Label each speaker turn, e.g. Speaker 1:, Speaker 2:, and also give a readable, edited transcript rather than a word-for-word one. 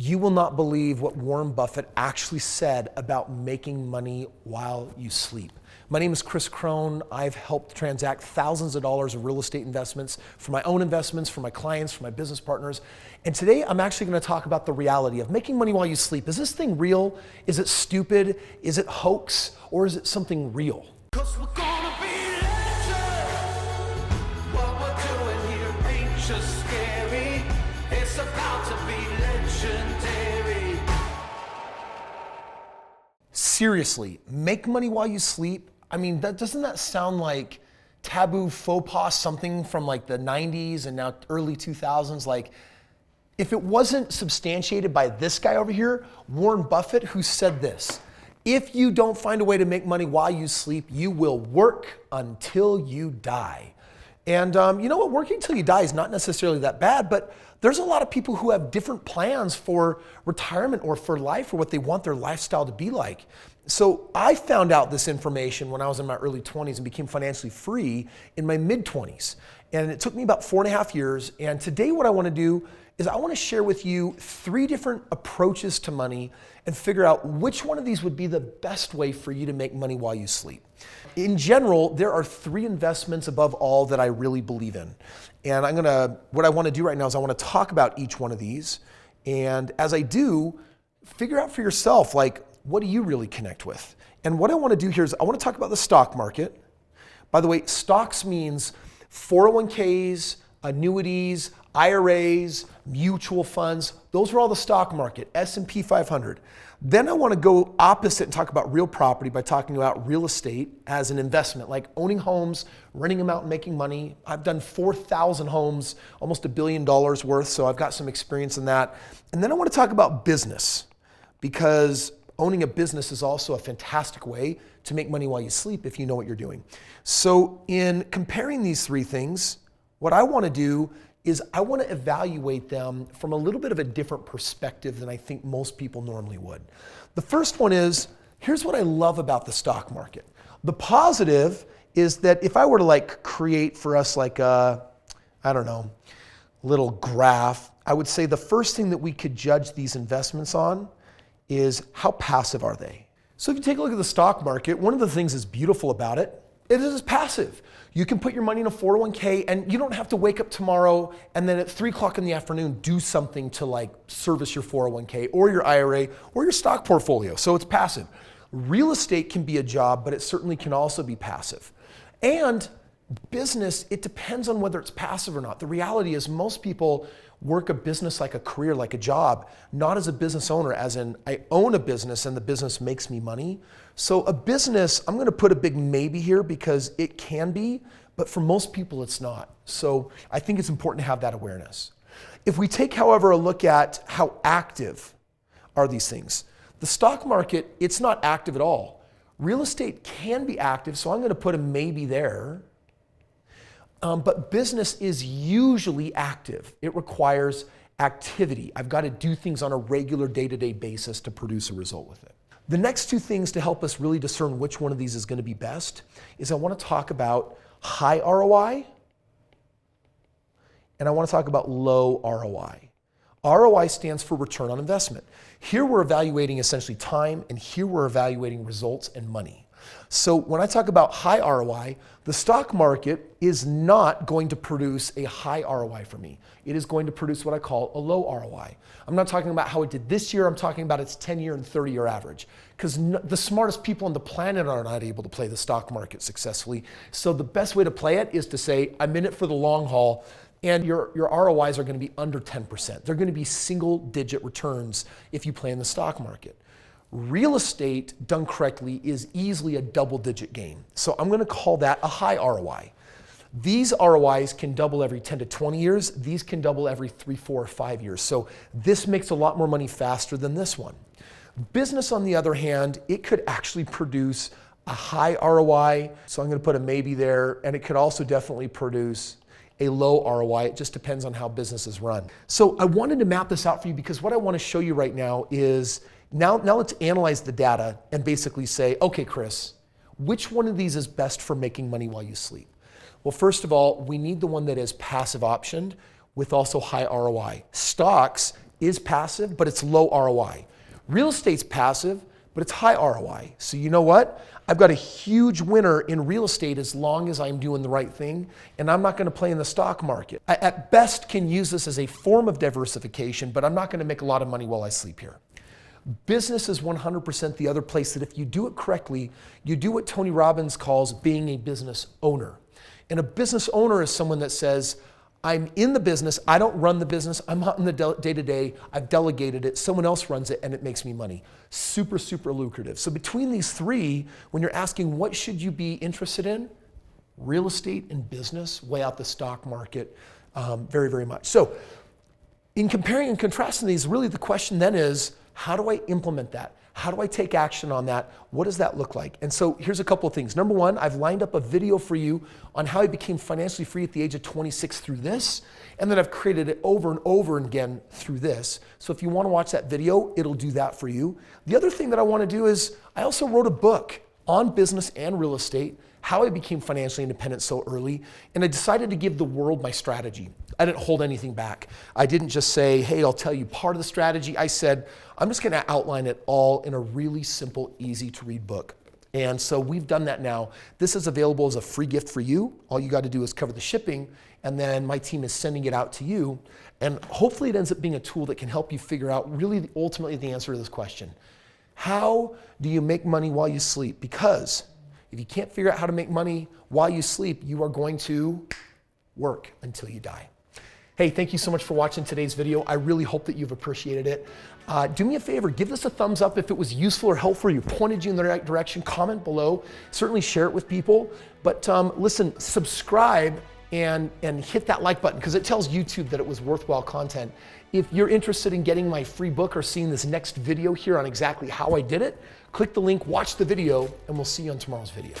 Speaker 1: You will not believe what Warren Buffett actually said about making money while you sleep. My name is Kris Krohn. I've helped transact thousands of dollars of real estate investments for my own investments, for my clients, for my business partners. And today I'm actually going to talk about the reality of making money while you sleep. Is this thing real? Is it stupid? Is it hoax? Or is it something real? Seriously, make money while you sleep? I mean, doesn't that sound like taboo faux pas, something from like the 90s and now early 2000s? Like, if it wasn't substantiated by this guy over here, Warren Buffett, who said this: if you don't find a way to make money while you sleep, you will work until you die. And you know what? Working till you die is not necessarily that bad, but there's a lot of people who have different plans for retirement or for life or what they want their lifestyle to be like. So I found out this information when I was in my early 20s and became financially free in my mid 20s. And it took me about 4.5 years. And today what I want to do is I want to share with you 3 different approaches to money and figure out which one of these would be the best way for you to make money while you sleep. In general, there are 3 investments above all that I really believe in. And what I want to do right now is I want to talk about each one of these. And as I do, figure out for yourself, like, what do you really connect with? And what I want to do here is I want to talk about the stock market. By the way, stocks means 401ks, annuities, IRAs, mutual funds. Those are all the stock market, S&P 500. Then I want to go opposite and talk about real property by talking about real estate as an investment, like owning homes, renting them out and making money. I've done 4,000 homes, almost $1 billion worth, so I've got some experience in that. And then I want to talk about business, because owning a business is also a fantastic way to make money while you sleep if you know what you're doing. So in comparing these 3 things, what I want to do is I want to evaluate them from a little bit of a different perspective than I think most people normally would. The first one is, here's what I love about the stock market. The positive is that if I were to like create for us like a, I don't know, little graph, I would say the first thing that we could judge these investments on is how passive are they? So if you take a look at the stock market, one of the things that's beautiful about it is passive. You can put your money in a 401k and you don't have to wake up tomorrow and then at 3 o'clock in the afternoon do something to like service your 401k or your IRA or your stock portfolio. So it's passive. Real estate can be a job, but it certainly can also be passive. And business, it depends on whether it's passive or not. The reality is most people work a business like a career, like a job, not as a business owner, as in I own a business and the business makes me money. So a business, I'm going to put a big maybe here because it can be, but for most people it's not. So I think it's important to have that awareness. If we take, however, a look at how active are these things, the stock market, it's not active at all. Real estate can be active, so I'm going to put a maybe there. But business is usually active. It requires activity. I've got to do things on a regular day-to-day basis to produce a result with it. The next 2 things to help us really discern which one of these is going to be best is I want to talk about high ROI and I want to talk about low ROI. ROI stands for return on investment. Here we're evaluating essentially time, and here we're evaluating results and money. So when I talk about high ROI, the stock market is not going to produce a high ROI for me. It is going to produce what I call a low ROI. I'm not talking about how it did this year, I'm talking about its 10-year and 30-year average. Because the smartest people on the planet are not able to play the stock market successfully. So the best way to play it is to say, I'm in it for the long haul, and your ROIs are going to be under 10%. They're going to be single-digit returns if you play in the stock market. Real estate, done correctly, is easily a double-digit gain. So I'm going to call that a high ROI. These ROIs can double every 10 to 20 years. These can double every 3, 4, or 5 years. So this makes a lot more money faster than this one. Business, on the other hand, it could actually produce a high ROI. So I'm going to put a maybe there. And it could also definitely produce a low ROI. It just depends on how business is run. So I wanted to map this out for you because what I want to show you right now is now let's analyze the data and basically say, okay, Kris, which one of these is best for making money while you sleep? Well, first of all, we need the one that is passive optioned with also high ROI. Stocks is passive, but it's low ROI. Real estate's passive, but it's high ROI. So you know what? I've got a huge winner in real estate as long as I'm doing the right thing, and I'm not going to play in the stock market. I, at best, can use this as a form of diversification, but I'm not going to make a lot of money while I sleep here. Business is 100% the other place that if you do it correctly, you do what Tony Robbins calls being a business owner. And a business owner is someone that says, I'm in the business, I don't run the business, I'm not in the day-to-day, I've delegated it, someone else runs it and it makes me money. Super, super lucrative. So between these three, when you're asking what should you be interested in, real estate and business, way out the stock market, very, very much. So in comparing and contrasting these, really the question then is, how do I implement that? How do I take action on that? What does that look like? And so here's a couple of things. Number one, I've lined up a video for you on how I became financially free at the age of 26 through this. And then I've created it over and over again through this. So if you want to watch that video, it'll do that for you. The other thing that I want to do is I also wrote a book on business and real estate, how I became financially independent so early, and I decided to give the world my strategy. I didn't hold anything back. I didn't just say, hey, I'll tell you part of the strategy. I said, I'm just gonna outline it all in a really simple, easy to read book. And so we've done that now. This is available as a free gift for you. All you gotta do is cover the shipping, and then my team is sending it out to you. And hopefully it ends up being a tool that can help you figure out really ultimately the answer to this question. How do you make money while you sleep? Because if you can't figure out how to make money while you sleep, you are going to work until you die. Hey, thank you so much for watching today's video. I really hope that you've appreciated it. Do me a favor, give this a thumbs up if it was useful or helpful, you pointed you in the right direction. Comment below, certainly share it with people. But listen, subscribe and hit that like button because it tells YouTube that it was worthwhile content. If you're interested in getting my free book or seeing this next video here on exactly how I did it, click the link, watch the video, and we'll see you on tomorrow's video.